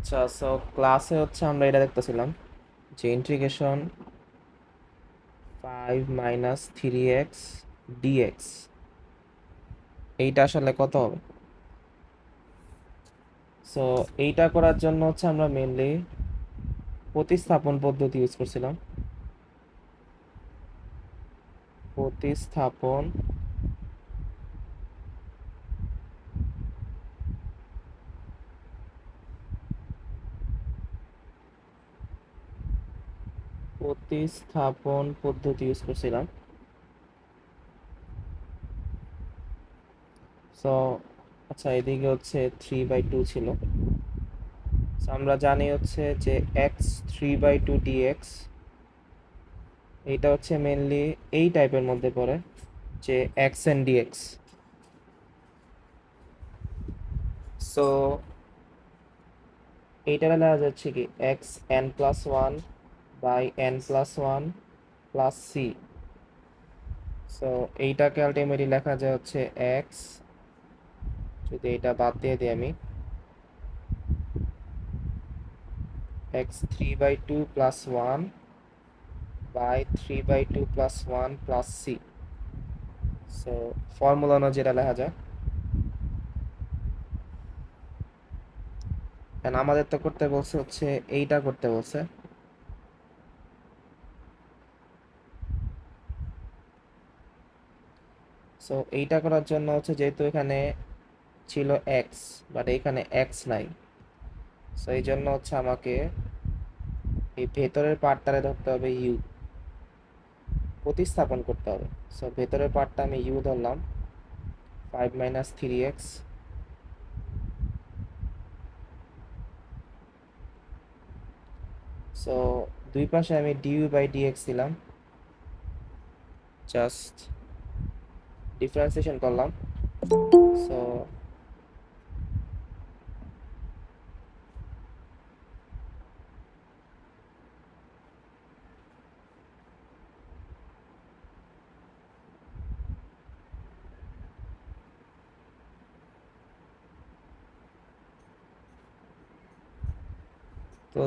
আচ্ছা, সো ক্লাসে হচ্ছে আমরা এটা দেখতেছিলাম যে ইন্টিগ্রেশন 5 - 3x ডিএক্স এইটা আসলে কত হবে। সো এইটা করার জন্য হচ্ছে আমরা মেনলি প্রতিস্থাপন পদ্ধতি ইউজ করছিলাম। প্রতিস্থাপন প্রতিস্থাপন পদ্ধতি ইউজ করছিলাম। সো আচ্ছা, এদিকে হচ্ছে 3/2 ছিল। So, আমরা জানি হচ্ছে যে এক্স 3/2 ডিএক্স এইটা হচ্ছে মেনলি এই টাইপের মধ্যে পড়ে যে এক্স এন ডিএক্স। সো এইটা লেখা যাচ্ছে কি X N plus one by N plus one plus C. So এইটাকে আলটিমেটলি লেখা যায় হচ্ছে এক্স, যদি এটা বাদ দিয়ে দিই আমি, X 3/2 plus one by 3/2 plus one plus C. So formula অনুযায়ী যেটা লেখা যায়। And আমাদের তো করতে বলছে হচ্ছে এইটা করতে বলছে। সো এইটা করার জন্য হচ্ছে যেহেতু এখানে ছিল এক্স বাট এখানে এক্স নাই, সো এই জন্য হচ্ছে আমাকে এই ভেতরের পার্টটারে ধরতে হবে ইউ, প্রতিস্থাপন করতে হবে। সো ভেতরের পার্টটা আমি ইউ ধরলাম 5 - 3x, সো দুই পাশে আমি ডিইউ বাই ডিএক্স দিলাম, জাস্ট ডিফারেন্সিয়েশন করলাম। সো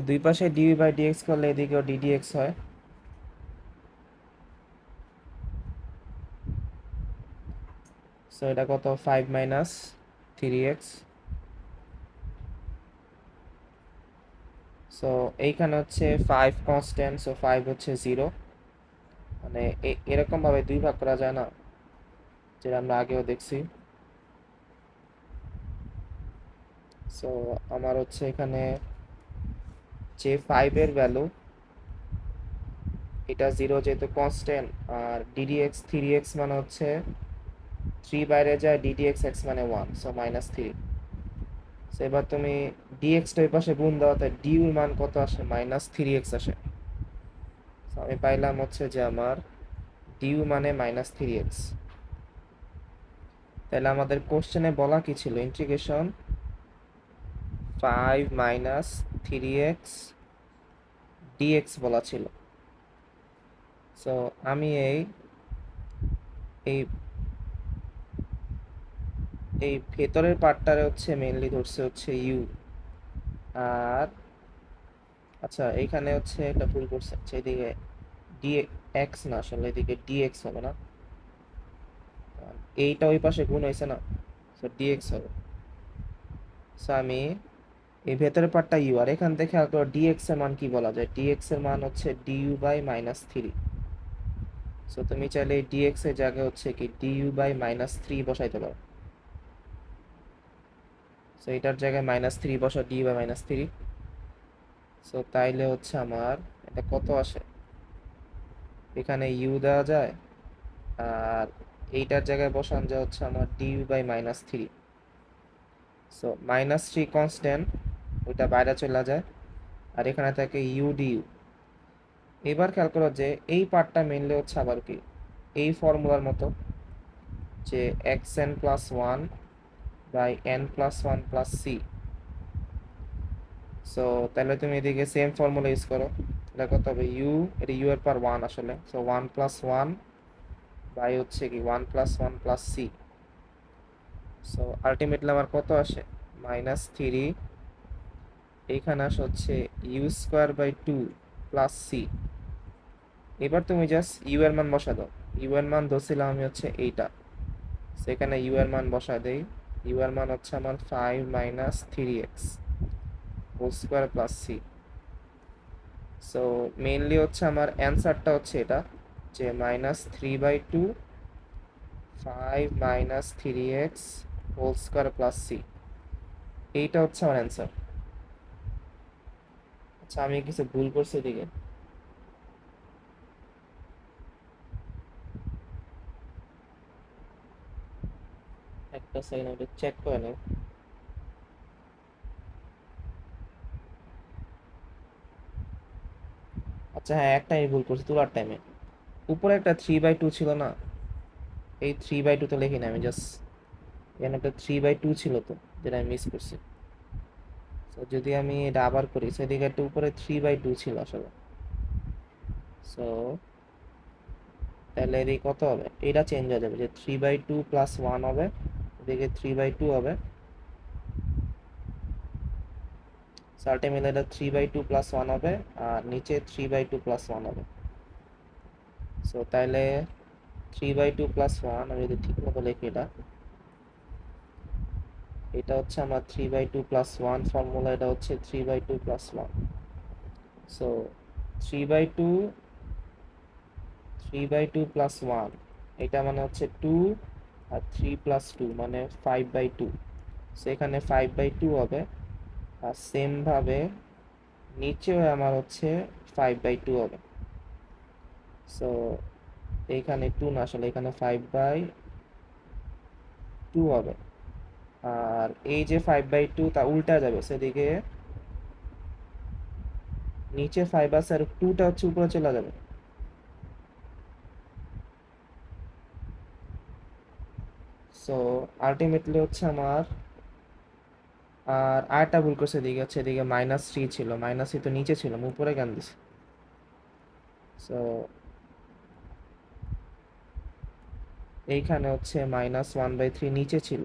দুই পাশে ডিইউ বাই ডিএক্স করলে এদিকেও ডিডিএক্স হয়। সো এটা কত 5 - 3x। সো এইখানে হচ্ছে 5 কনস্ট্যান্ট, সো 5 হচ্ছে 0। মানে এরকম ভাবে দুই ভাগ করা যায় না, যেটা আমরা আগেও দেখছি। সো আমার হচ্ছে এখানে যে 5 এর ভ্যালু এটা 0 যেহেতু কনস্ট্যান্ট, আর ডিডিএক্স 3x মানে হচ্ছে 3 বাইরে যায়, ডিডিএক্স এক্স মানে 1, সো -3। সো এবার তুমি ডিএক্সটা ওই পাশে গুণ দাও, তাই ডিউর মান কত আসে, -3x আসে। সো আমি পাইলাম হচ্ছে যে আমার ডিউ মানে -3x। তাহলে আমাদের কোশ্চেনে বলা কি ছিল, ইন্টিগ্রেশন 5 - 3x ডিএক্স বলা ছিল। সো আমি এই এই এই ভেতরের পার্টটারে হচ্ছে মেইনলি ধরছে হচ্ছে ইউ। আর আচ্ছা, এইখানে হচ্ছে একটা ভুল করছে, আচ্ছা এদিকে ডি এক্স না, আসলে এদিকে ডিএক্স হবে না, এইটা ওই পাশে গুণ হয়েছে না, সো ডিএক্স হবে। সো আমি এই ভেতরের পার্টটা ইউ, আর এখান থেকে আর ডিএক্স এর মান কি বলা যায়, ডিএক্স এর মান হচ্ছে ডিইউ বাই -3। সো তুমি চাইলে এই ডিএক্স এর জায়গায় হচ্ছে কি ডিইউ বাই -3 বসাইতে পারো। সো এটার জায়গায় -3 বসা, ডিইউ বাই -3। সো তাইলে হচ্ছে আমার এটা কত আসে, এখানে ইউ দেওয়া যায়, আর এইটার জায়গায় বসান যায় হচ্ছে আমার ডিইউ বাই -3। সো -3 কনস্ট্যান্ট, ওইটা বাইরে চলে যায়, আর এখানে থাকে ইউ ডিইউ। এবার খেয়াল করো যে এই পার্টটা মেনলি হচ্ছে আবার কি এই ফর্মুলার মতো, যে X N plus one by N plus one plus C. So তাহলে তুমি এদিকে সেম ফর্মুলা ইউজ করো, এটা কত হবে ইউ, এটা ইউ এর পার ওয়ান আসলে, সো 1 + 1 বাই হচ্ছে কি 1 + 1 প্লাস সি। সো আলটিমেটলি আমার কত আসে, -3 এইখানে আসে হচ্ছে U square by two plus C. এবার তুমি জাস্ট ইউ এর মান বসা দাও। ইউ এর মান ধরছিলাম আমি হচ্ছে এইটা, সেখানে ইউ এর মান বসা দেই। ইউ এর মান হচ্ছে আমার 5 - 3x whole square plus C. So mainly হচ্ছে আমার অ্যান্সারটা হচ্ছে এটা, যে -3/2 5 - 3x whole square plus C, এইটা হচ্ছে আমার অ্যান্সার। আচ্ছা, আমি কিছু ভুল করছি এদিকে? একটা সেকেন্ড আমি চেক করে নেই। আচ্ছা হ্যাঁ, একটা আমি ভুল করছি তোলার টাইমে। উপরে একটা 3/2 ছিল না, এই 3/2 তো লিখি না আমি, জাস্ট এখানে একটা 3/2 ছিল তো, যেটা আমি মিস করছি। তো যদি আমি এটা আবার করি, সেদিকে একটা উপরে 3/2 ছিল আসলে। সো তাহলে এদিকে কত হবে, এটা চেঞ্জ হয়ে যাবে, যে 3/2 প্লাস 1 হবে, এদিকে 3/2 হবে। আলটিমেটলি এটা 3/2 প্লাস 1 হবে, আর নিচে 3/2 প্লাস 1 হবে। সো তাহলে 3/2 প্লাস 1 আমি যদি ঠিক মতো লিখি, এটা হচ্ছে আমার 3/2 প্লাস 1 ফর্মুলা, এটা হচ্ছে 3/2 প্লাস 1। সো 3/2 3/2 প্লাস 1, এটা মানে হচ্ছে 2, আর 3 প্লাস 2 মানে 5/2। সো এখানে 5/2 হবে, আর সেম ভাবে নিচেও আমার হচ্ছে 5/2 হবে। সো এইখানে 2 না, আসলে এখানে 5/2 হবে। আর এই যে 5/2 তা উল্টা যাবে, সেদিকে নিচে 5 আছে আর 2টা হচ্ছে উপরে চলে যাবে। সো আলটিমেটলি হচ্ছে আমার, আর আরেকটা ভুল করছে এদিকে, হচ্ছে এদিকে -3 ছিল, -3 তো নিচে ছিল, আমি উপরে কেন দিছি? সো এইখানে হচ্ছে -1/3 নিচে ছিল।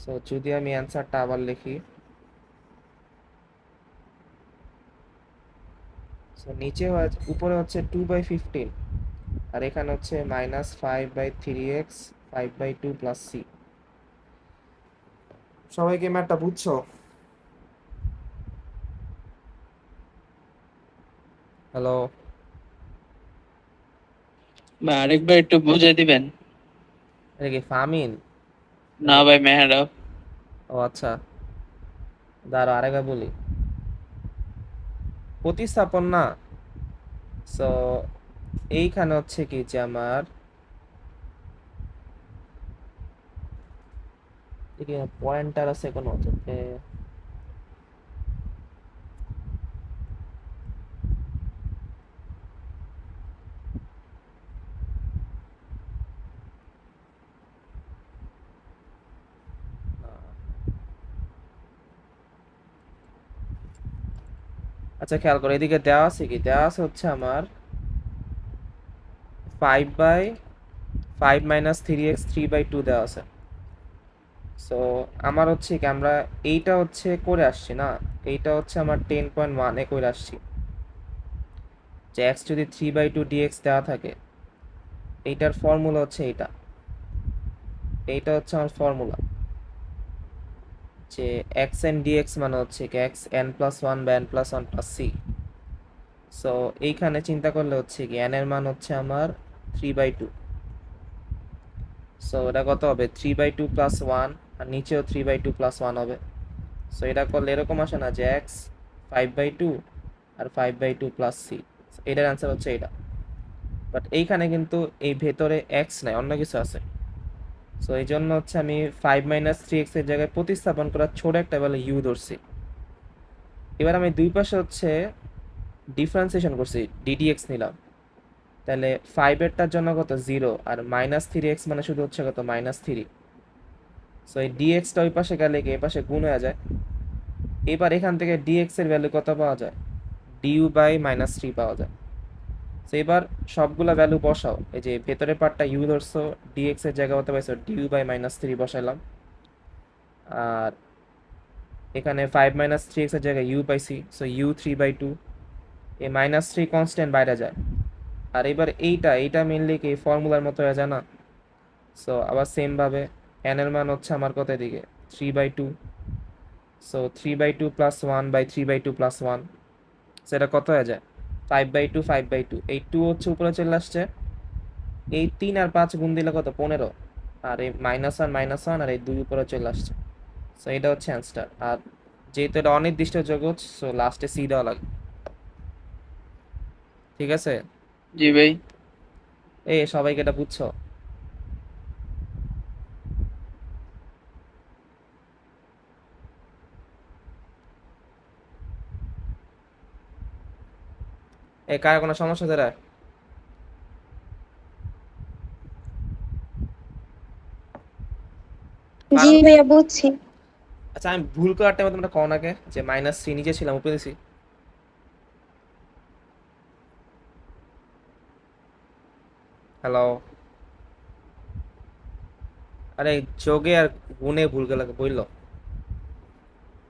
সো যদি আমি অ্যান্সারটা আবার লিখি, সো নিচে উপরে হচ্ছে 2/15, আর এখানে হচ্ছে -5/3x 5/2 প্লাস সি। সবাইকে ম্যাথটা বুঝছো? হ্যালো? ভাই আরেকবার একটু বুঝিয়ে দিবেন? এটা কি ফামিন না নাকি? ভাই, মেহরাব। ও আচ্ছা, দাঁড়া আরেকবার বলি। প্রতিস্থাপন না। সো এইখানে হচ্ছে কি, যে আমার পয়েন্টার আছে কোনো যাতে, আচ্ছা খেয়াল করো, এদিকে দেওয়া আছে কি, দেওয়া আছে হচ্ছে আমার 5/5 - 3x 3/2 দেওয়া আছে। সো আমার হচ্ছে কি, আমরা এইটা হচ্ছে করে আসছি না, এইটা হচ্ছে আমার 10.1 করে আসছি, যে x যদি 3/2 dx দেওয়া থাকে, এইটার ফর্মুলা হচ্ছে এইটা, এইটা হচ্ছে আমার ফর্মুলা, যে এক্স এন ডিএক্স মানে হচ্ছে কি x n+1 বা n+1 প্লাস সি। সো এইখানে চিন্তা করলে হচ্ছে কি n এর মান হচ্ছে আমার 3/2। সো এটা কত হবে, 3/2 প্লাস 1, আর নিচেও 3/2 প্লাস 1 হবে। সো এটা করলে এরকম আসে না, যে এক্স 5/2 আর 5/2 প্লাস সি, এটার অ্যান্সার হচ্ছে এটা। বাট এইখানে কিন্তু এই ভেতরে এক্স নাই, অন্য কিছু আছে। সো এই জন্য হচ্ছে আমি 5 - 3x এর জায়গায় প্রতিস্থাপন করার ছোট একটা বেলা ইউ ধরছি। এবার আমি দুই পাশে হচ্ছে ডিফারেন্সিয়েশন করছি, ডিডিএক্স নিলাম। তাহলে 5-এরটার জন্য কত 0, আর -3x মানে শুধু হচ্ছে কত -3। সো এই ডিএক্সটা ওই পাশে গেলে কি এই পাশে গুণ হয়ে যায়। এবার এখান থেকে ডিএক্স এর ভ্যালু কত পাওয়া যায়, ডিইউ বাই -3 পাওয়া যায়। তো এবার সবগুলা ভ্যালু বসাও, এই যে ভেতরের পার্টটা ইউ ধরছো, ডিএক্স এর জায়গা হতে পাইছো ডিউ বাই মাইনাস থ্রি বসাইলাম, আর এখানে 5 - 3x এর জায়গায় ইউ পাইছি, সো u3/2। এই -3 কনস্ট্যান্ট বাইরে যায়। আর এবার এইটা মেনলি কি ফর্মুলার মতো হয়ে যায় না? সো আবার সেম ভাবে n এর মান হচ্ছে আমার কত দিকে 3/2, সো 3/2 প্লাস 1/3/2 প্লাস 1, সেটা কত হয়ে যায় 5/2 5/2। এই 2 হচ্ছে উপরে চলে আসছে, এই 3 আর 5 গুণ দিলে কত 15, আর এই -1 আর এই 2 উপরে চলে আসছে। সো এটা হচ্ছে অ্যান্সার। আর যেহেতু এটা অনির্দিষ্ট জগৎ, সো লাস্টে সি দেওয়া লাগে। ঠিক আছে, জি ভাই। এই সবাইকে এটা বুঝছো? এই কার কোনো সমস্যা তারা? জি ভাইয়া বুঝছি। আচ্ছা, আমি ভুল করার টাইমে তোমরা কও নাকে যে -3 নিচে ছিলাম উপরে দিছি। হ্যালো? আরে যোগে আর গুণে ভুল গেলে বইল,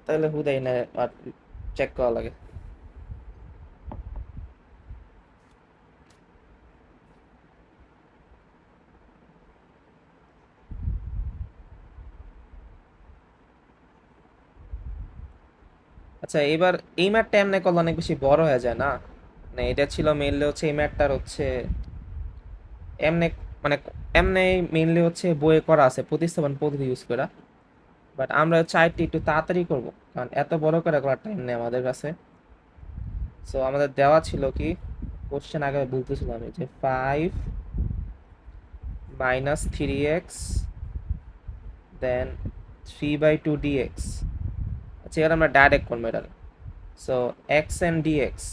তাহলে হুদাই না আর চেক করা লাগে। আচ্ছা, এবার এই ম্যাটটা এমনি করলে অনেক বেশি বড় হয়ে যায় না? মানে এটা ছিল মেইনলি হচ্ছে এই ম্যাটটার হচ্ছে এমনি, মানে এমনি মেইনলি হচ্ছে বইয়ে করা আছে প্রতিস্থাপন পদ্ধতি ইউজ করা, বাট আমরা চাইটি একটু তাড়াতাড়ি করব, কারণ এত বড় করে করার টাইম নেই আমাদের কাছে। সো আমাদের দেওয়া ছিল কি, কোশ্চেন আগে বলতেছিলাম আমি যে 5 - 3x দেন 3/2 dx। আচ্ছা, এবার আমরা ডাইরেক্ট করবো এটা। সো এক্স এন ডিএক্স,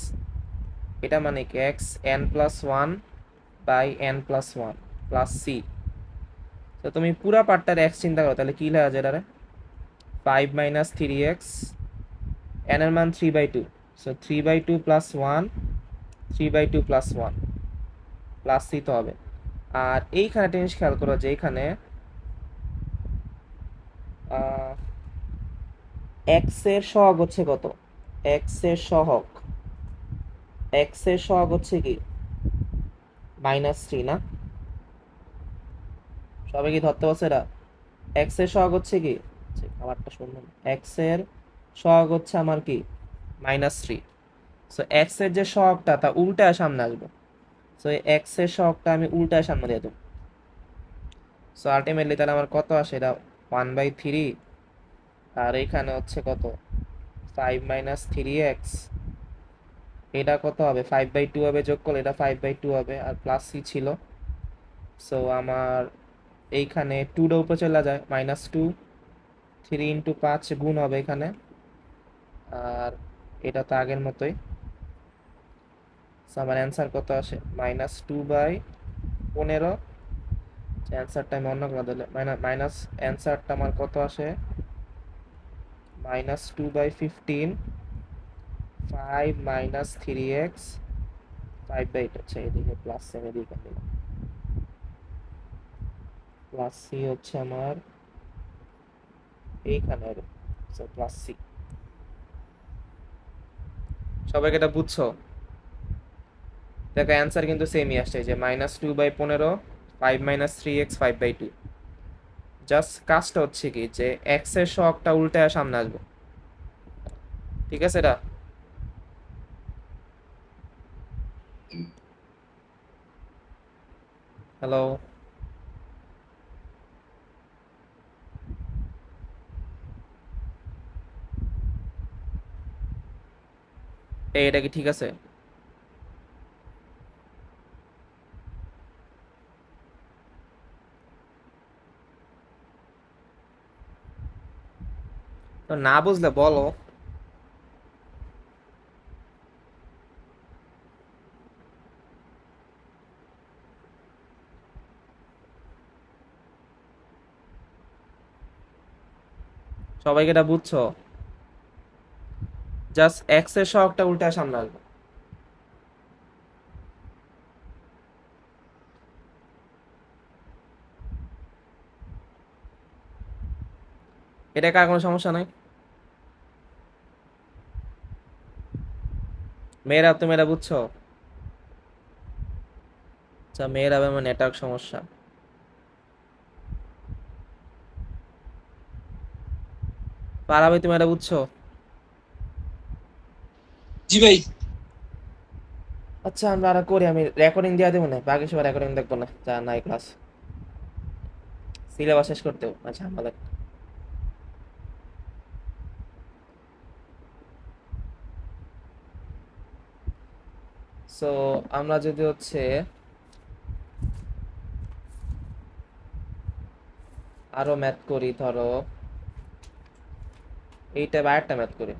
এটা মানে কি X N plus one by N plus one plus C. তো তুমি পুরা পার্টটার এক্স চিন্তা করো, তাহলে কি লেখা যায় এটারে? 5 - 3x, এন এর মান 3/2, so 3/2 plus one, 3/2 plus one plus C তো হবে। আর এইখানে একটা জিনিস খেয়াল করো যে এইখানে এক্স এর সহগ হচ্ছে কত? এক্স এর সহগ, এক্স এর সহগ হচ্ছে কি -3 না? সবাই কি ধরতে পারছে এটা? এক্স এর সহগ হচ্ছে কি, খাবারটা শুনলাম, এক্স এর সহগ হচ্ছে আমার কি -3। সো এক্স এর যে সহগটা তা উল্টায় সামনে আসবে, সো এই এক্স এর সহগটা আমি উল্টায় সামনে দিয়ে দেবো। সো আলটিমেটলি তাহলে আমার কত আসে এটা 1/3, আর এইখানে হচ্ছে কত 5 - 3x, এটা কত হবে 5/2 হবে, যোগ করলে এটা 5/2 হবে, আর প্লাস সি ছিল। সো আমার এইখানে 2টা উপরে চলে যায়, -2, 3 × 5 গুণ হবে এখানে, আর এটা তো আগের মতোই। সো আমার অ্যান্সার কত আসে -2/15। অ্যান্সারটা আমি অন্য করে দিলে মাইনাস, অ্যান্সারটা আমার কত আসে -2/15, 5 - 3x, 5/8 হচ্ছে এদিকে প্লাস সেম, এদিকে দিলাম প্লাস সি হচ্ছে আমার এইখানে হবে, সো প্লাস সি। সবাইকে এটা বুঝছো? দেখো অ্যান্সার কিন্তু সেমই আসছে, যে -2/15, 5 - 3x, 5/2। জাস্ট কাজটা হচ্ছে কি যে এক্স এর সহগটা উল্টায় সামনে আসবে। ঠিক আছে এটা? হ্যালো? এটা কি ঠিক আছে? তো না বুঝলে বলো। সবাইকে এটা বুঝছো? জাস্ট এক্স এর সহগটা উল্টায় সামনে আসবে। এটা কার কোনো সমস্যা নাই? মেয়েরা, তুমি এটা বুঝছো? আচ্ছা, মেয়েরা আমার নেটওয়ার্ক সমস্যা। পারাবে, তুমি এটা বুঝছো? জি ভাই। আচ্ছা, আমরা আর করি, আমি রেকর্ডিং দিয়ে দেবো না, বাকি সবাই রেকর্ডিং দেখবো না, যা নাই ক্লাস সিলেবাস শেষ করতেও আচ্ছা আমাদের। সো আমরা যদি হচ্ছে আরো ম্যাথ করি, ধরো এইটা বা একটা ম্যাথ করি,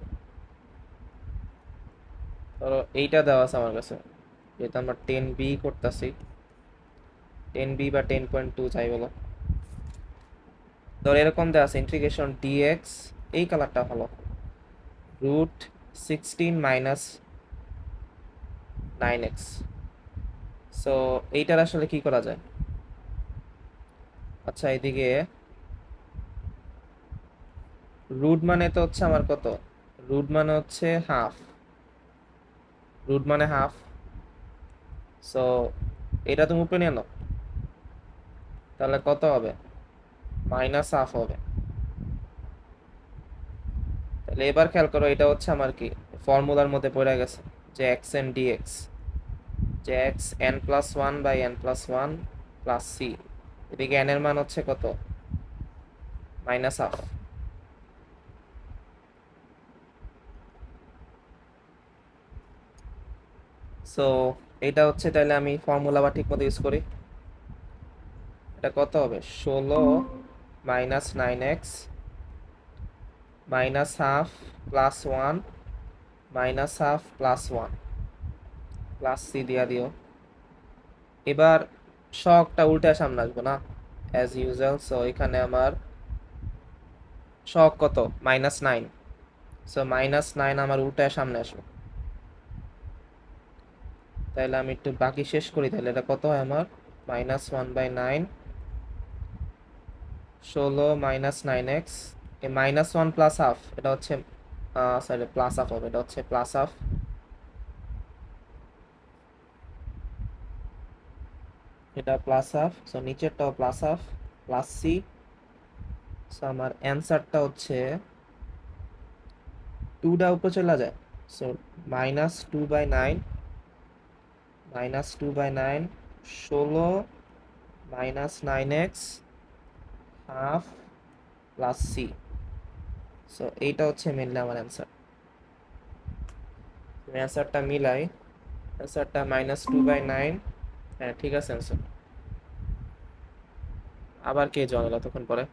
ধরো এইটা দেওয়া আছে আমার কাছে, যেহেতু আমরা 10b করতেছি, 10b বা 10.2 চাই বলো, ধরো এরকম দেওয়া আছে ইন্টিগ্রেশন ডিএক্স, এই কালারটা ভালো, রুট 16 মাইনাস 9x। সো এইটার আসলে কি করা যায়? আচ্ছা, এদিকে রুট মানে তো হচ্ছে আমার কত, রুট মানে হচ্ছে হাফ, রুট মানে হাফ। সো এটা তুমি উপরে নিয়ে নাও, তাহলে কত হবে? মাইনাস হাফ হবে। তাহলে এবার খেয়াল করো, এটা হচ্ছে আমার কি ফর্মুলার মধ্যে পড়ে গেছে, যে এক্স এন ডিএক্স, যে X N plus one by N plus one plus C, এদিকে এন এর মান হচ্ছে কত? Minus half. সো এটা হচ্ছে, তাহলে আমি ফর্মুলা আবার ঠিক মতো ইউজ করি, এটা কত হবে? 16 minus 9x minus half plus one minus half plus one plus C দিয়া দিও। এবার শকটা উল্টে সামনে আসবো না, অ্যাজ ইউজুয়াল। সো এখানে আমার শক কত? -9। সো -9 আমার উল্টায় সামনে আসবে। তাহলে আমি একটু বাকি শেষ করি, তাহলে এটা কত হয় আমার? -1/9, 16 মাইনাস 9x, এই -1 প্লাস হাফ, এটা হচ্ছে সরি প্লাস হাফ হবে, এটা হচ্ছে প্লাস হাফ, এটা প্লাস হাফ। সো নিচেরটাও plus half plus C. So আমার অ্যান্সারটা হচ্ছে 2টা উপরে চলে যায়। So -2/9, -2/9, 16 minus 9x half plus C. So এইটা হচ্ছে মেনলি আমার অ্যান্সার। আমি অ্যান্সারটা মিলাই, অ্যান্সারটা -2/9। হ্যাঁ, ঠিক আছে অ্যান্সার। আবার কে জয়েন হলো তখন পরে?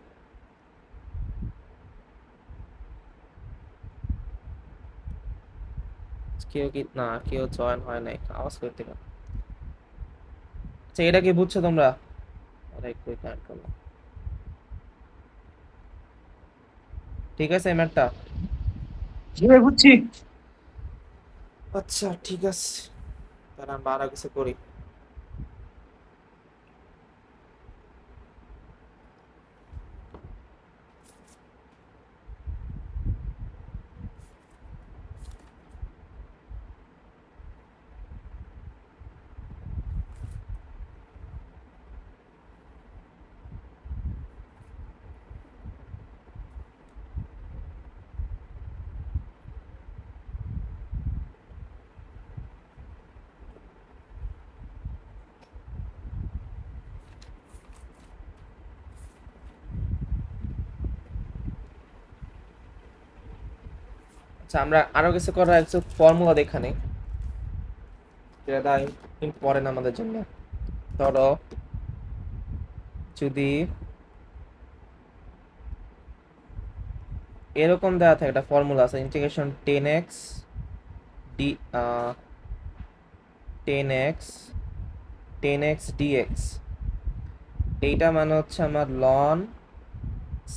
কেউ কি না, কেউ জয়েন হয় নাই, আওয়াজ করতে পারে। আচ্ছা, এটা কি বুঝছো তোমরা? আরে একটু কানেক্ট করো, ঠিক আছে ম্যাটটা? জি ভাই, বুঝছি। আচ্ছা ঠিক আছে, তাহলে আমরা আরো কিছু করি। আচ্ছা, আমরা আরো কিছু করার কিছু ফর্মুলা দেখে নেই, যেটা ইম্পর্টেন্ট আমাদের জন্য। ধরো যদি এরকম দেওয়া থাকে, একটা ফর্মুলা আছে integration 10x D 10x 10x dx, এইটা মানে হচ্ছে আমার লন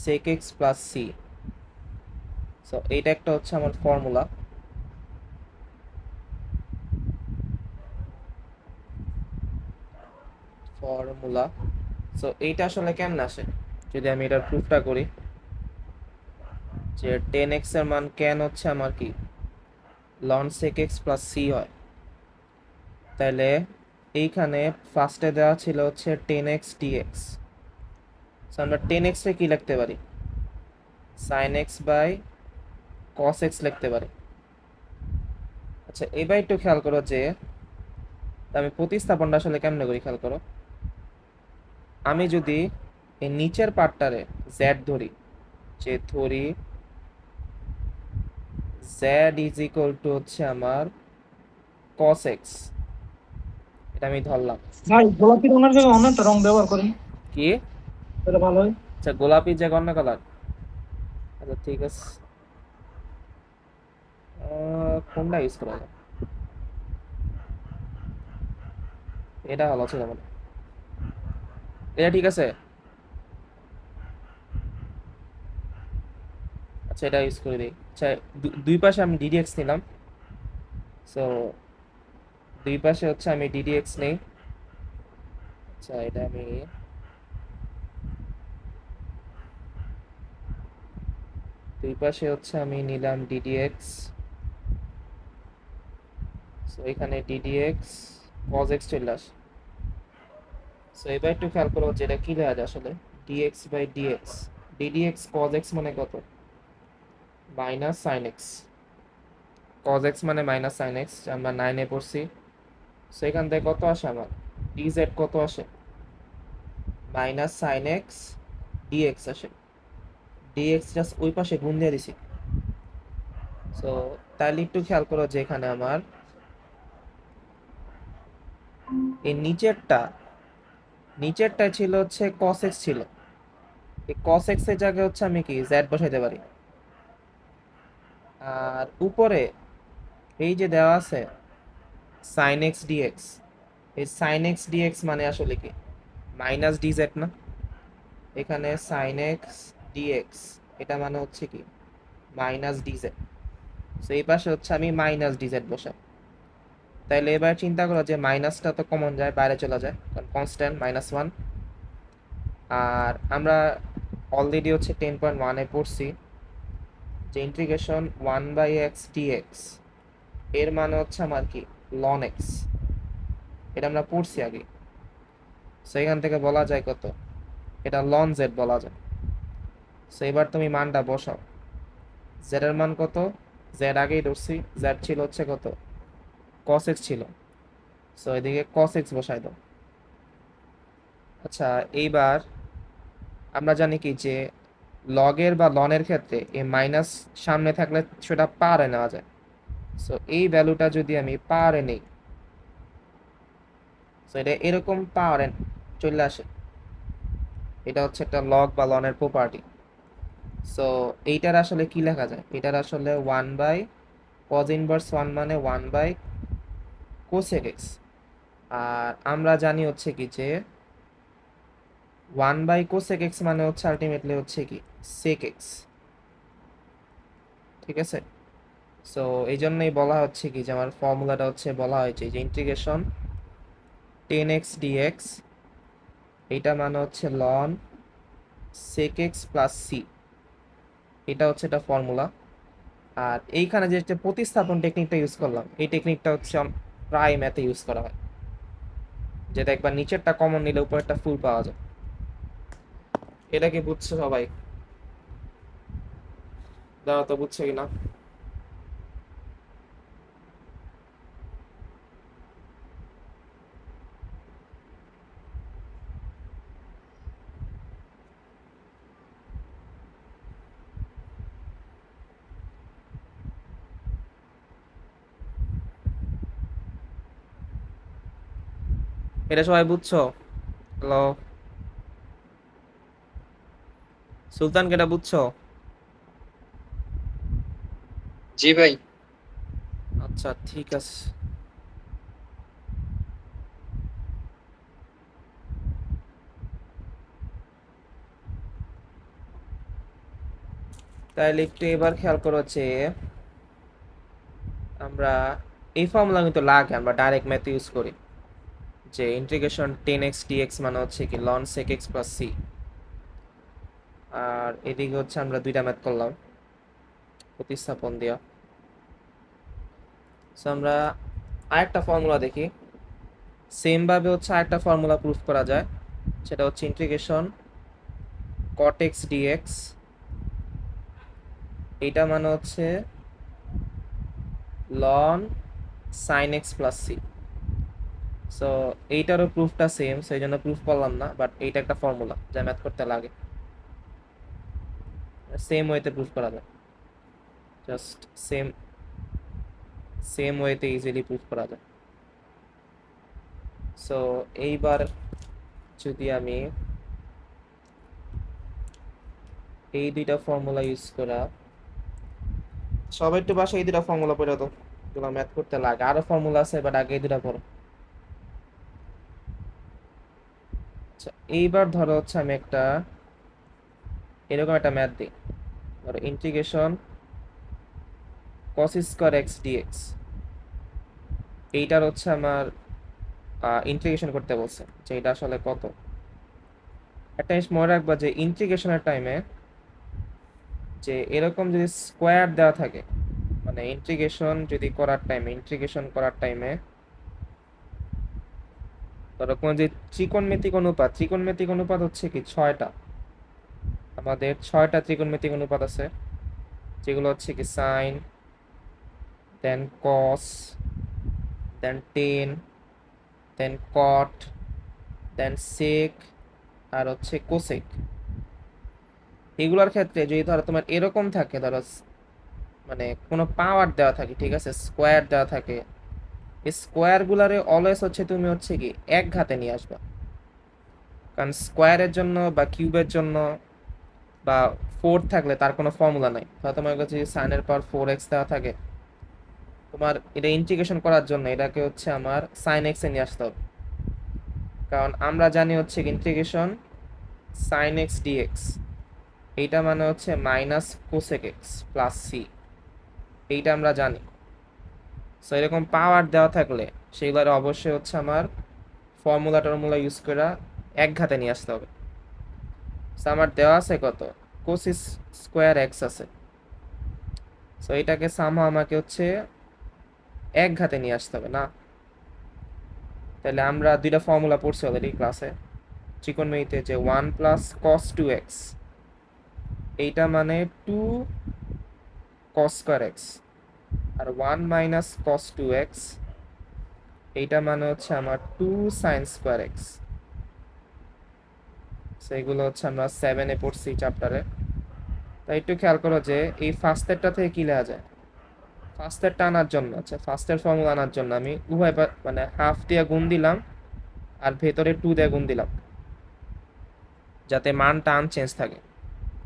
sec x plus C. So এইটা একটা হচ্ছে আমার ফর্মুলা। ফর্মুলা সো এইটা আসলে কেমন আসে, যদি আমি এটার প্রুফটা করি, যে 10x এর মান কেন হচ্ছে আমার কি ln sec x plus c হয়, তাহলে এইখানে ফার্স্টে দেওয়া ছিল হচ্ছে 10x dx। সো আমরা 10x কে কি লিখতে পারি, sin x by cos x লিখতে পারি। আচ্ছা এবার একটু খেয়াল করো যে আমি প্রতিস্থাপনটা আসলে কেমনে করি, খেয়াল করো। আমি যদি এই নিচের পার্টটারে z ধরি, যে ধরি z ইজ ইকুয়াল টু হচ্ছে আমার cos x, এটা আমি ধরলাম। ভাই গোলাপি রঙের জায়গায় অন্য একটা রং ব্যবহার করেন, কি? তাহলে ভালো হয়। আচ্ছা গোলাপি যে অন্য কালার, আচ্ছা ঠিক আছে। কোনটা ইউজ করা যায়, এটা ভালো ছিল মানে, এটা ঠিক আছে। আচ্ছা এটা ইউজ করে দিই। আচ্ছা দুই পাশে আমি ddx নিলাম। সো দুই পাশে হচ্ছে আমি ddx নেই। আচ্ছা এটা আমি দুই পাশে হচ্ছে আমি নিলাম ddx। সো এখানে ddx cos x চলে আসে। সো এবার একটু খেয়াল করো যে এটা কি লেখা যায় আসলে, dx by dx, ddx cos x মানে কত, minus sin x। cos x মানে মাইনাস sin x, আমরা 9 এ পড়ছি। সো এখান থেকে কত আসে আমার, dz কত আসে, মাইনাস sin x dx আসে। dx জাস্ট ওই পাশে গুণ দিয়ে দিছি। সো তাহলে একটু খেয়াল করো যে এখানে আমার এই নিচেরটা ছিল হচ্ছে cos x ছিল, এই cos x এর জায়গায় হচ্ছে আমি কি z বসাইতে পারি। আর উপরে এই যে দেওয়া আছে sin x dx, এই sin x dx মানে আসলে কি মাইনাস dz না, এখানে sin x dx এটা মানে হচ্ছে কি মাইনাস dz। সো এই পাশে হচ্ছে আমি মাইনাস dz বসাই। তাইলে এবার চিন্তা করো যে মাইনাসটা তো কমন যায়, বাইরে চলে যায়, কারণ কনস্ট্যান্ট -1। আর আমরা অলরেডি হচ্ছে 10.1 এ পড়ছি যে ইন্টিগ্রেশন 1/x dx এর মানে হচ্ছে আমার কি ln x, এটা আমরা পড়ছি আগে। সো এখান থেকে বলা যায় কত, এটা ln z বলা যায়। সো এবার তুমি মানটা বসাও, z এর মান কত, z আগেই ধরছি, z ছিল হচ্ছে কত cos x ছিল। সো এদিকে cos x বসাই দাও। আচ্ছা এইবার আমরা জানি কি যে লগের বা লনের ক্ষেত্রে এই মাইনাস সামনে থাকলে সেটা পারে নেওয়া যায়। সো এই ভ্যালুটা যদি আমি পারে নেই, সো এটা এরকম পারে চলে আসে, এটা হচ্ছে একটা লগ বা লনের প্রপার্টি। সো এইটার আসলে কি লেখা যায়, এটার আসলে 1/cos ইনভার্স 1 মানে 1/cosec x। আর আমরা জানি হচ্ছে কি যে 1/cosec x মানে হচ্ছে আলটিমেটলি হচ্ছে কি sec x, ঠিক আছে। সো এই জন্যই বলা হচ্ছে কি যে আমার ফর্মুলাটা হচ্ছে বলা হয়েছে যে ইন্টিগ্রেশন 10x dx এটা মানে হচ্ছে ln sec x plus c, এটা হচ্ছে এটা ফর্মুলা। আর এইখানে যে একটা প্রতিস্থাপন টেকনিকটা ইউজ করলাম, এই টেকনিকটা হচ্ছে প্রায় ম্যাথে ইউজ করা হয়, যেটা একবার নিচেরটা কমন নিলে উপরেরটা ফুল পাওয়া যায়। এটা কি বুঝছো সবাই? দাও তো বুঝছো কিনা। এটা সবাই বুঝছো? হ্যালো সুলতান, কেটা বুঝছো? জি ভাই। আচ্ছা ঠিক আছে। তাহলে একটু এবার খেয়াল করো যে আমরা এই ফর্মুলা কিন্তু লাগে, আমরা ডাইরেক্ট ম্যাথ ইউজ করি যে ইন্টিগ্রেশন 10x dx মানে হচ্ছে কি ln sec x plus c। আর এদিকে হচ্ছে আমরা দুইটা ম্যাথ করলাম, প্রতিস্থাপন দেওয়া। সো আমরা আরেকটা ফর্মুলা দেখি। সেম ভাবে হচ্ছে আরেকটা ফর্মুলা প্রুফ করা যায়, সেটা হচ্ছে ইন্টিগ্রেশন cot x dx। এইটা মানে হচ্ছে ln sin x plus c। So এইটারও প্রুফটা সেম, সেই জন্য প্রুফ করলাম না, বাট এইটা একটা ফর্মুলা যা ম্যাথ করতে লাগে, সেম ওয়েতে প্রুফ করা যায়, জাস্ট সেম সেম ওয়েতে ইজিলি প্রুফ করা যায়। সো এইবার যদি আমি এই দুইটা ফর্মুলা ইউজ করা, সবাই একটু বাসায় এই দুইটা ফর্মুলা পড়ে তো, যেগুলো ম্যাথ করতে লাগে। আরো ফর্মুলা আছে, বাট আগে এই দুইটা পড়ো। আচ্ছা, এইবার ধরো হচ্ছে আমি একটা এরকম একটা ম্যাথ দিই। ধরো integration cos square x dx, এইটার হচ্ছে আমার ইন্টিগ্রেশন করতে বলছে, যে এটা আসলে কত। একটা জিনিস মনে রাখবা যে ইন্টিগ্রেশনের টাইমে যে এরকম যদি স্কোয়ার দেওয়া থাকে, মানে ইন্টিগ্রেশন করার টাইমে ধরো কোনো যে ত্রিকোণমিতিক অনুপাত হচ্ছে কি 6টা, আমাদের 6টা ত্রিকোণমিতিক অনুপাত আছে, যেগুলো হচ্ছে কি সাইন, দেন কস, দেন টেন, দেন কট, দেন সেক, আর হচ্ছে কোসেক। এগুলোর ক্ষেত্রে যদি ধরো তোমার এরকম থাকে, ধরো মানে কোনো পাওয়ার দেওয়া থাকে, ঠিক আছে, স্কোয়ার দেওয়া থাকে, এই স্কোয়ার গুলারে অলওয়েজ হচ্ছে তুমি হচ্ছে কি এক ঘাতে নিয়ে আসবা। কারণ স্কোয়ারের জন্য বা কিউবের জন্য বা ফোর থাকলে তার কোনো ফর্মুলা নাই। ধরো তোমার কাছে যদি সাইনের পাওয়ার 4x দেওয়া থাকে, তোমার এটা ইন্টিগ্রেশন করার জন্য এটাকে হচ্ছে আমার সাইন এক্স এ নিয়ে আসতে হবে। কারণ আমরা জানি হচ্ছে ইন্টিগ্রেশন সাইন এক্স ডিএক্স, এইটা মানে হচ্ছে minus cosec X plus C, এইটা আমরা জানি। সো এরকম পাওয়ার দেওয়া থাকলে সেগুলোর অবশ্যই হচ্ছে আমার ফর্মুলা টর্মুলা ইউজ করে এক ঘাতে নিয়ে আসতে হবে। সো আমার দেওয়া আছে কত, কোসিস স্কোয়ার এক্স আছে। সো এটাকে সামহাও আমাকে হচ্ছে এক ঘাতে নিয়ে আসতে হবে না। তাহলে আমরা দুইটা ফর্মুলা পড়ছি অলরেডি ক্লাসে ত্রিকোণমিতিতে, যে 1 + cos 2x, এইটা মানে 2 cos² x, আর 1 - cos 2x, এইটা মানে হচ্ছে আমার 2 sin²x। সেগুলো হচ্ছে আমরা 7-এ পড়ছি চ্যাপ্টারে। তাই একটু খেয়াল করো যে এই ফার্স্টেরটা থেকে কি লেখা যায়। ফার্স্টেরটা আনার জন্য, আচ্ছা ফার্স্টের ফর্মুলা আনার জন্য আমি উভয় মানে হাফ দিয়ে গুণ দিলাম আর ভেতরে 2 দিয়ে গুণ দিলাম, যাতে মানটা আনচেঞ্জ থাকে।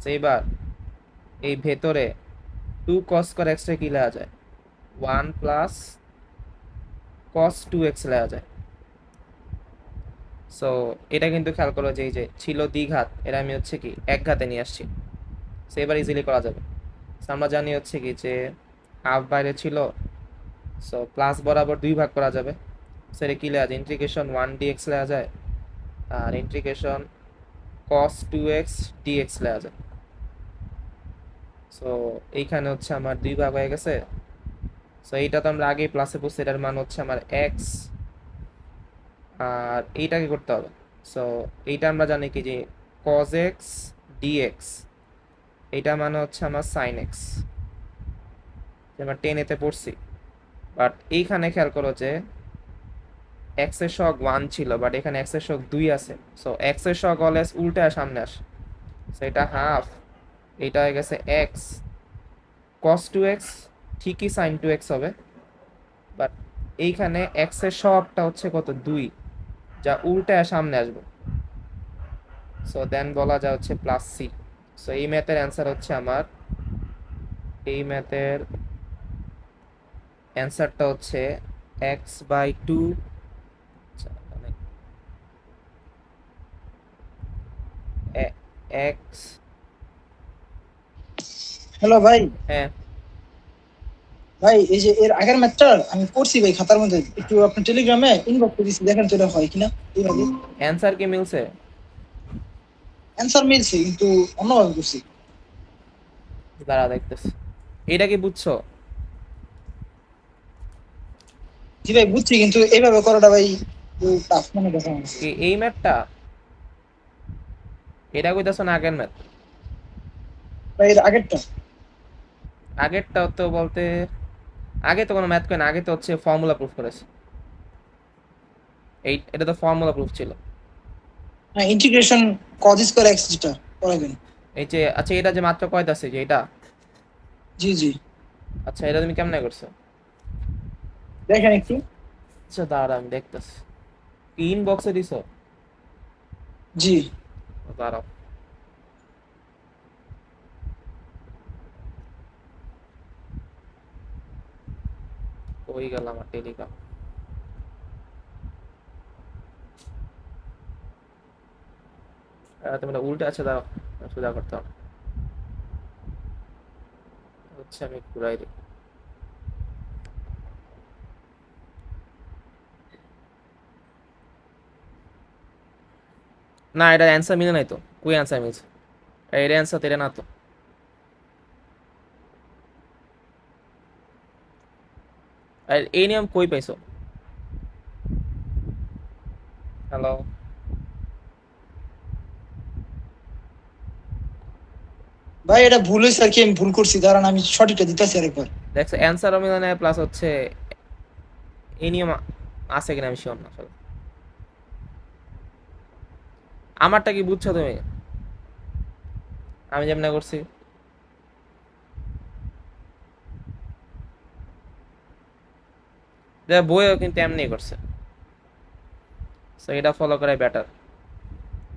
তো এবার এই ভেতরে 2 cos² x রে কি লেখা যায়, 1 + cos 2x লেখা যায়। সো এটা কিন্তু খেয়াল করো যে এই যে ছিল দ্বিঘাত, এটা আমি হচ্ছে কি এক ঘাতে নিয়ে আসছি। সো এবার ইজিলি করা যাবে। সো আমরা জানি হচ্ছে কি যে হাফ বাইরে ছিল, সো প্লাস বরাবর 2 ভাগ করা যাবে। সো এটা কি লেখা যায়, ইন্টিগ্রেশন 1 dx লেখা যায়, আর ইন্টিগ্রেশন cos 2x dx লেখা যায়। সো এইখানে হচ্ছে আমার 2 ভাগ হয়ে গেছে। সো এইটা তো আমরা আগেই প্লাসে বসছি, এটার মান হচ্ছে আমার x, আর এইটাকে করতে হবে। সো এইটা আমরা জানি কি যে cos x dx, এইটা মানে হচ্ছে আমার sin x, আমরা 10-এতে পড়ছি। বাট এইখানে খেয়াল করো যে x এর শক 1 ছিল, বাট এখানে x এর শক 2 আছে। সো x এর শক অলওয়েজ উল্টা সামনে আসে। সো এটা হাফ, এটা হয়ে গেছে x, cos 2x ঠিকই sin 2x হবে, বাট এইখানে x এর শকটা হচ্ছে কত 2, যা উল্টা সামনে আসবে। সো দেন বলা যায় হচ্ছে প্লাস সি। সো এই ম্যাথের অ্যান্সার হচ্ছে আমার, এই ম্যাথের অ্যান্সারটা হচ্ছে x/2, মানে x। হ্যালো ভাই। হ্যাঁ, ভাই এই যে এর আগের ম্যাথটা আমি পড়ছি ভাই খাতার মধ্যে, একটু আপনি টেলিগ্রামে ইনবক্স করে দিচ্ছি, দেখেন তো এটা হয় কিনা। এইভাবে অ্যান্সার কি মিলছে? অ্যান্সার মিলছে কিন্তু অন্যভাবে করছি। দাঁড়া দেখতেছি। এটা কি বুঝছো? জি ভাই বুঝছি, কিন্তু এইভাবে করাটা ভাই টাফ মনে করছে আমার কাছে। কি এই ম্যাথটা? এটা কইতাছো না আগের ম্যাথ? ভাই এর আগেরটা। আগেরটা তো বলতে আগে তো কোনো ম্যাথ কই না, আগে তো হচ্ছে ফর্মুলা প্রুফ করেছে। এটা তো ফর্মুলা প্রুফ ছিল। হ্যাঁ, ইন্টিগ্রেশন কজ স্কয়ার এক্স যেটা করাবেন। এই যে আচ্ছা, এটা যে মাত্র কয়তাছে যে এটা, জি জি, আচ্ছা এটা তুমি কেমনে করছো? দেখেন একটু। আচ্ছা দাঁড়া আমি দেখতেছি। ইনবক্সে দিছো? জি দাঁড়াও। কই গেল আমার টেলিগ্রাম? তুমি না উল্টে আছে, দাঁড়াও সোজা করতে হবে। হচ্ছে আমি ঘুরাই দিই। না, এটা অ্যান্সার মিলে নাই তো। কই অ্যান্সার মিলছে? এর অ্যান্সার তেরে না তো। আর এই নিয়ম কই পাইছো? হ্যালো? ভাই, এটা ভুল হয়েছে আর কি, আমি ভুল করছি, দাঁড়ান আমি সঠিকটা দিতেছি আরেকবার। দেখছো অ্যান্সারও মিলে নাই, প্লাস হচ্ছে এই নিয়ম আছে কিনা আমি শিওর না আসলে। আমারটা কি বুঝছো তুমি? আমি যেমন করছি। বইও কিন্তু এমনি করছে। সো এটা ফলো করাই বেটার,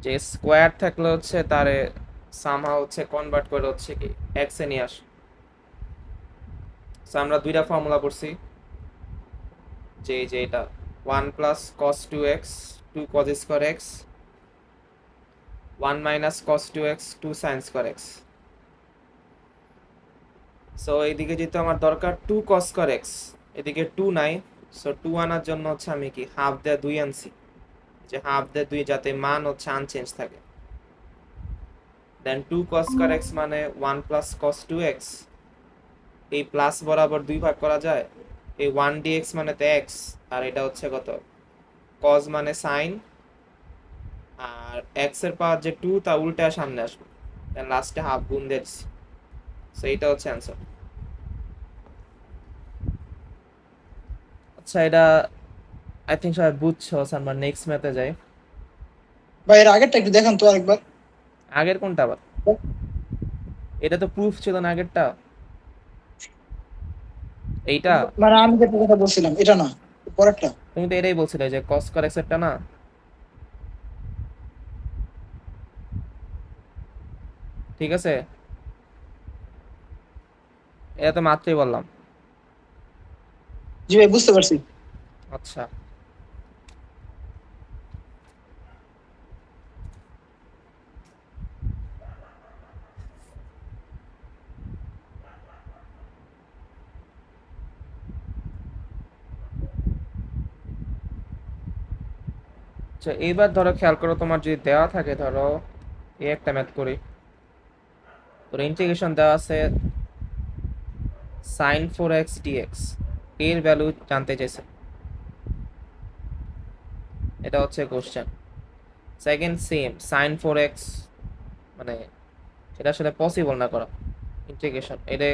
যে স্কোয়ার থাকলে হচ্ছে তারে সামহাও হচ্ছে কনভার্ট করে হচ্ছে কি এক্স এ নিয়ে আস। সো আমরা দুইটা ফর্মুলা পড়ছি, যে এটা 1 + cos 2x 2 cos² x, 1 - cos 2x 2 sin²x। So এইদিকে যেহেতু আমার দরকার 2 cos²x, এদিকে 2 নাই। সো 2 আনার জন্য হচ্ছে আমি কি হাফ দেয়া 2 আনছি, যে হাফ দেয়া 2 যাতে মান হচ্ছে আনচেঞ্জ থাকে। দেন 2 cos² x মানে 1 + cos 2x, এই প্লাস বরাবর 2 ভাগ করা যায়। এই 1 dx মানে তো x, আর এটা হচ্ছে কত, cos মানে sin, আর x এর পাওয়ার যে 2 তা উল্টা সামনে আসবে, দেন লাস্টে হাফ গুণ দিয়ে দিছি। সো এইটা হচ্ছে অ্যান্সার। আচ্ছা এটা আই থিঙ্ক সবাই বুঝছো। আমরা নেক্সট ম্যাথে যাই। ভাই এর আগেরটা একটু দেখান তো আরেকবার। আগের কোনটা আবার? এটা তো প্রুফ ছিল না আগেরটা, এইটা। মানে আমি যেটা কথা বলছিলাম এটা না, পরেরটা। তুমি তো এটাই বলছিলে যে cos² এরটা না? ঠিক আছে, এটা তো মাত্রই বললাম। জি ভাই বুঝতে পারছি। আচ্ছা আচ্ছা, এইবার ধরো খেয়াল করো, তোমার যদি দেওয়া থাকে, ধরো এই একটা ম্যাথ করি। তোর ইন্টিগ্রেশন দেওয়া আছে sin 4x dx, এর ভ্যালু জানতে চাইছে। এটা হচ্ছে question. Second same sin 4x, মানে এটা আসলে পসিবল না করা ইন্টিগ্রেশন। এটা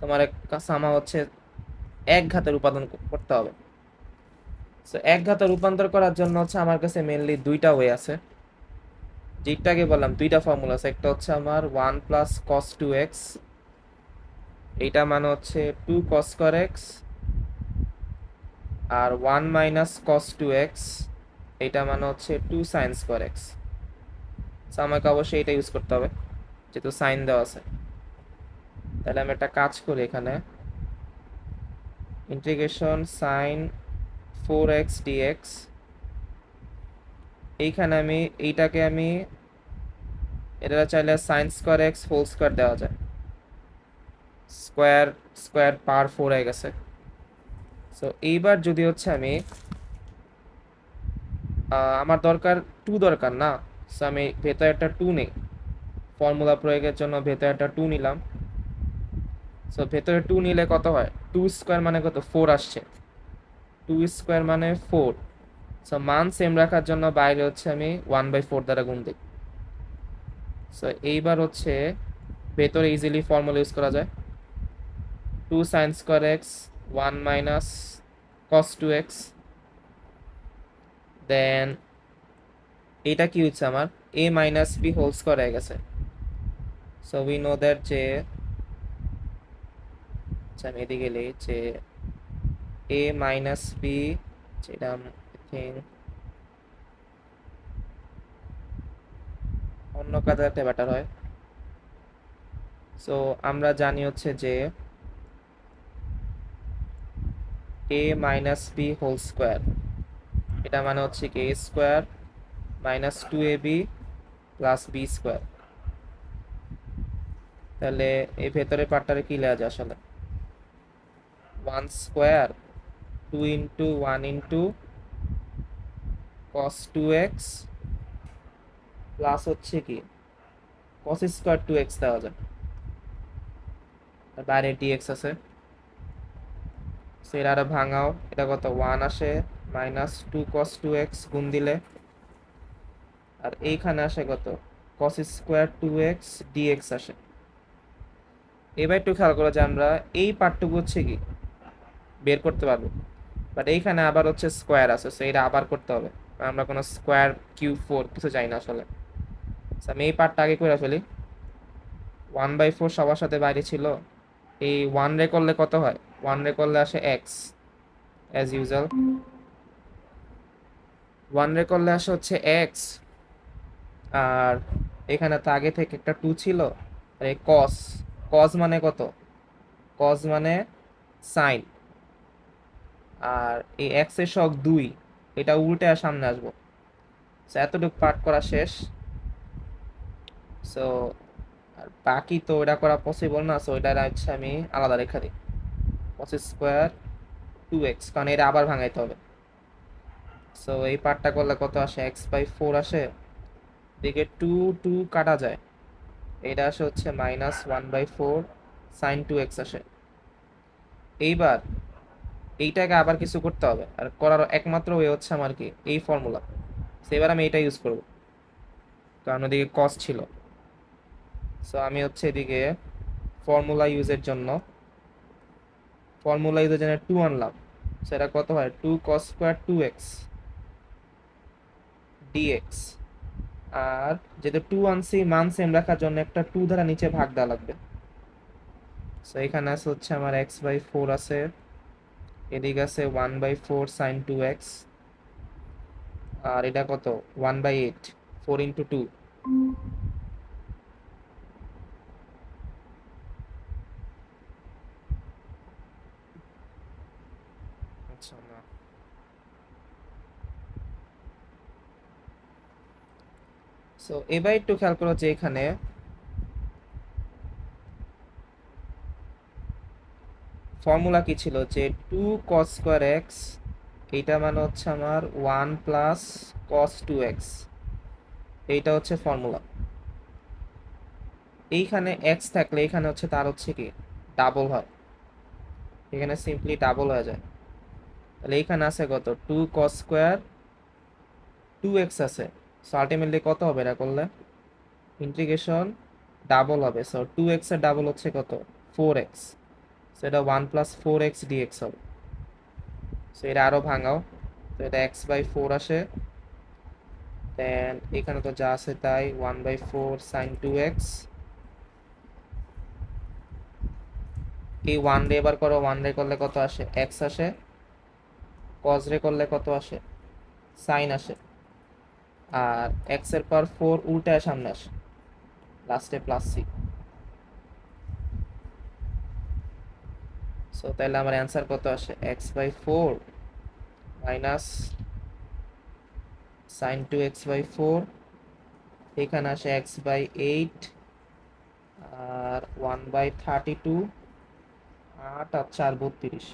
তোমার সামা হচ্ছে এক ঘাতে রূপান্তর করতে হবে। সো এক ঘাতে রূপান্তর করার জন্য হচ্ছে আমার কাছে মেনলি দুইটা ওয়ে আছে। যেটাকে বললাম দুইটা ফর্মুলা আছে, একটা হচ্ছে আমার 1 + cos 2x, এইটা মানে হচ্ছে 2 cos²x, আর 1 - cos 2x, এইটা মানে হচ্ছে 2 sin²x। সো আমাকে অবশ্যই এটা ইউজ করতে হবে, যেহেতু সাইন দেওয়া আছে। তাহলে আমি একটা কাজ করি, এখানে ইন্টিগ্রেশন sin 4x dx, এইখানে আমি এইটাকে আমি এটা চাইলে sin²x² দেওয়া যায়। স্কোয়ার স্কোয়ার পাওয়ার 4 হয়ে গেছে। সো এইবার যদি হচ্ছে আমি আমার দরকার 2 দরকার না। সো আমি ভেতরে একটা 2 নেই, ফর্মুলা প্রয়োগের জন্য ভেতরে একটা 2 নিলাম। সো ভেতরে 2 নিলে কত হয়, 2 স্কোয়ার মানে কত, 4 আসছে, 2 স্কোয়ার মানে 4। সো মান সেম রাখার জন্য বাইরে হচ্ছে আমি 1/4 দ্বারা গুণ দিই। সো এইবার হচ্ছে ভেতরে ইজিলি ফর্মুলা ইউজ করা যায়, 2 sine square X 1 minus cos 2x, then এটা কি হচ্ছে আমার a minus B whole square হয়ে গেছে। সো উই নো দ্যাট যে, আচ্ছা আমি এদিকে গেলে যে a মাইনাস বি, যেটা থিঙ্ক অন্য কাজে একটা বেটার হয়। সো আমরা জানি হচ্ছে যে a minus B whole square, এটা মানে হচ্ছে কি a square minus 2ab plus B square. তাহলে এই ভেতরে পার্টটারে কি লেখা যায় আসলে, 1 square 2 into 1 into cos 2x plus হচ্ছে কি cos স্কোয়ার 2x দেওয়া যায়, আর বাইরে dx আছে। সেটা আরো ভাঙাও, এটা কত 1 আসে মাইনাস 2 cos 2x গুণ দিলে, আর এইখানে আসে কত cos স্কোয়ার 2x dx আসে। এবার একটু খেয়াল করো যে আমরা এই পার্টটুকু হচ্ছে কি বের করতে পারবো, বাট এইখানে আবার হচ্ছে স্কোয়ার আছে, সো এটা আবার করতে হবে, আমরা কোনো স্কোয়ার কিউব 4 কিছু চাই না আসলে। So, আমি এই পার্টটা আগে করে ফেলি, 1/4 সবার সাথে বাইরে ছিল, এই 1 রে করলে কত হয়, 1 রে করলে আসে এক্স অ্যাজ ইউজুয়াল, 1 রে করলে আসে হচ্ছে এক্স, আর এখানে তো আগে থেকে একটা 2 ছিল, আর এই কস, কস মানে কত, কস মানে সাইন, আর এই এক্স এর সহগ 2, এটা উল্টে আর সামনে আসবো। সো এতটুকু পার্ট করা শেষ। সো আর বাকি তো এটা করা পসিবল না, সো এটা হচ্ছে আমি আলাদা রেখা দিই, cos স্কোয়ার 2x, কারণ এটা আবার ভাঙাইতে হবে। সো এই পার্টটা করলে কত আসে, x/4 আসে, দিকে 2 2 কাটা যায়, এটা আসে হচ্ছে মাইনাস 1/4 সাইন 2x আসে। এইবার এইটাকে আবার কিছু করতে হবে, আর করার একমাত্র ওয়ে হচ্ছে আমার কি এই ফর্মুলা। সো এবার আমি এটা ইউজ করব, কারণ ওদিকে কস ছিল। সো আমি হচ্ছে এদিকে ফর্মুলা ইউজের জন্য 2 আনলাম, সেটা কত হয় 2 cos স্কোয়ার 2x dx, আর যেহেতু 2 আনছি মান সেম রাখার জন্য একটা 2 দ্বারা নিচে ভাগ দেওয়া লাগবে। সো এখানে আছে হচ্ছে আমার x/4 আছে, এদিকে আছে 1/4 sin 2x, আর এটা কত 1/8, 4 ইন্টু 2। আচ্ছা না, সো এবার একটু খেয়াল করো যে এখানে ফর্মুলা কি ছিল, যে 2 cos স্কোয়ার x, এইটা মানে হচ্ছে আমার 1 প্লাস cos 2x, এইটা হচ্ছে ফর্মুলা। এইখানে x থাকলে এখানে হচ্ছে তার হচ্ছে কি ডাবল হয়, এখানে সিম্পলি ডাবল হয়ে যায়। তাহলে এইখানে আছে কত 2 cos স্কোয়ার 2x আছে, সো আলটিমেটলি কত হবে এটা করলে, ইন্টিগ্রেশন ডাবল হবে, সো 2x এর ডাবল হচ্ছে কত 4x, সো এটা 1 প্লাস 4x dx হবে। সো এটা আরো ভাঙাও, তো এটা x/4 আসে, দেন এখানে তো যা আছে তাই 1/4 sin 2x, এই 1 রে এবার করো, 1 রে করলে কত আসে x আসে, cos রে করলে কত আসে sin আসে, আর x এর পাওয়ার 4 উল্টায় সামনে আসে, লাস্টে প্লাস c। সো তাহলে আমার অ্যান্সার কত আসে, x/4 মাইনাস sin 2x/4, এখানে আসে x/8, আর 1/32, 8 আর 4 32,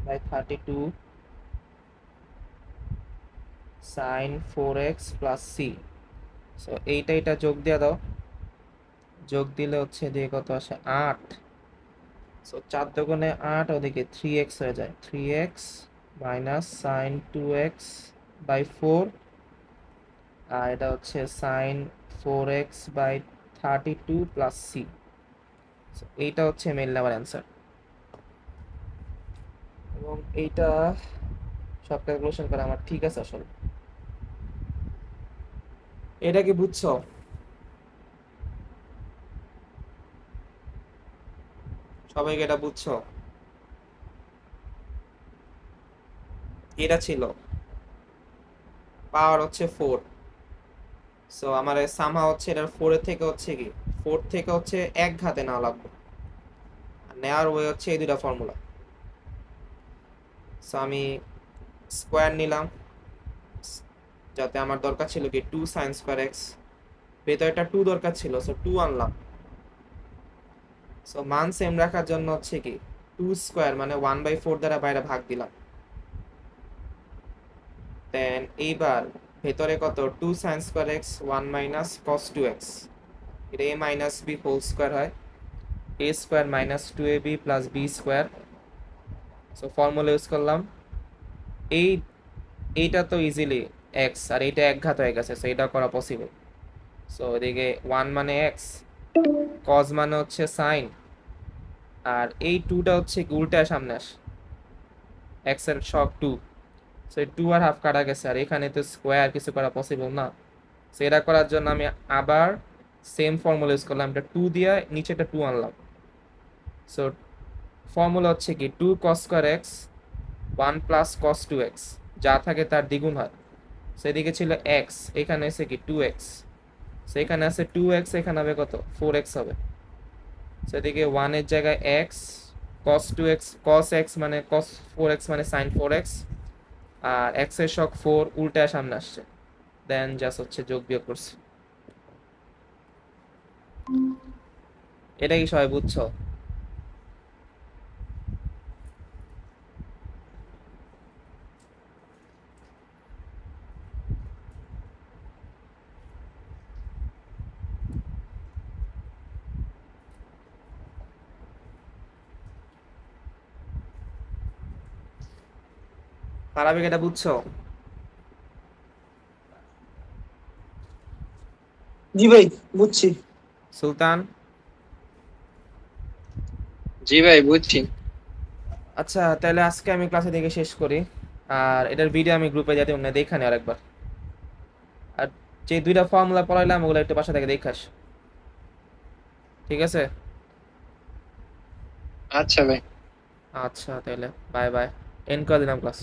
1/32 sin 4x plus c। So এইটা এটা যোগ দিয়ে দাও, যোগ দিলে হচ্ছে দিয়ে কত আসে 8 সো 4 × 8 ওদিকে 3x হয়ে যায়, 3x মাইনাস সাইন 2x/4, আর এটা হচ্ছে সাইন 4x/32 প্লাস সি। এইটা হচ্ছে মেইন নাম্বার অ্যান্সার, এবং এইটা সব ক্যালকুলেশন করা আমার ঠিক আছে আসলে। এটা কি বুঝছো? সবাইকে এটা বুঝছো? এটা ছিল পাওয়ার হচ্ছে 4, সো আমার সামহা হচ্ছে এটার 4 থেকে হচ্ছে কি 4 থেকে হচ্ছে এক ঘাতে নেওয়া লাগবে, আর নেওয়ার ওয়ে হচ্ছে এই দুটা ফর্মুলা। সো আমি স্কোয়ার নিলাম, যাতে আমার দরকার ছিল কি 2 sin²x, ভেতরটা 2 দরকার ছিল, সো 2 আনলাম। সো মান সেম রাখার জন্য হচ্ছে কি 2² মানে 1/4 দ্বারা বাইরে ভাগ দিলাম। দেন এইবার ভেতরে কত 2 sin²x 1 মাইনাস cos 2x, এটা a minus b whole square হয়, a² minus 2ab plus b²। So formula use করলাম। এই এইটা তো ইজিলি এক্স, আর এইটা এক ঘাত হয়ে গেছে, সো এটা করা পসিবল। সো এদিকে 1 মানে এক্স, কজ মানে হচ্ছে সাইন, আর এই 2টা হচ্ছে কি উল্টা সামনে আস, এক্স এর শক 2, সো এই 2 আর হাফ কাটা গেছে, আর এখানে তো স্কোয়ার কিছু করা পসিবল না। সো এটা করার জন্য আমি আবার সেম ফর্মুলা ইউজ করলাম, এটা 2 দিয়ে নিচেটা 2 আনলাম। সো ফর্মুলা হচ্ছে কি 2 cos²x 1 প্লাস cos 2x, যা থাকে তার দ্বিগুণ হয়। সেদিকে ছিল এক্স, এখানে এসে কি 2x, সেখানে আছে 2x, এখানে হবে কত 4x হবে। সেদিকে 1 এর জায়গায় x, cos 2x cos x মানে cos 4x মানে sin 4x, আর x এর শক 4 উল্টা সামনে আসছে, দেন জাস্ট হচ্ছে যোগ বিয়োগ করছে। এটা কি সবাই বুঝছো? আরবিক এটা বুঝছো? জি ভাই, বুঝছি। সুলতান? জি ভাই বুঝছি। আচ্ছা, তাহলে আজকে আমি ক্লাসে দেখে শেষ করি, আর এটার ভিডিও আমি গ্রুপে যাতে অন্য দেখানি আরেকবার। আর যে 2টা ফর্মুলা পড়াইলাম ওগুলো একটু বাসা থেকে দেখাস, ঠিক আছে? আচ্ছা ভাই। আচ্ছা, তাহলে বাই বাই, এন্ড করে দিলাম ক্লাস।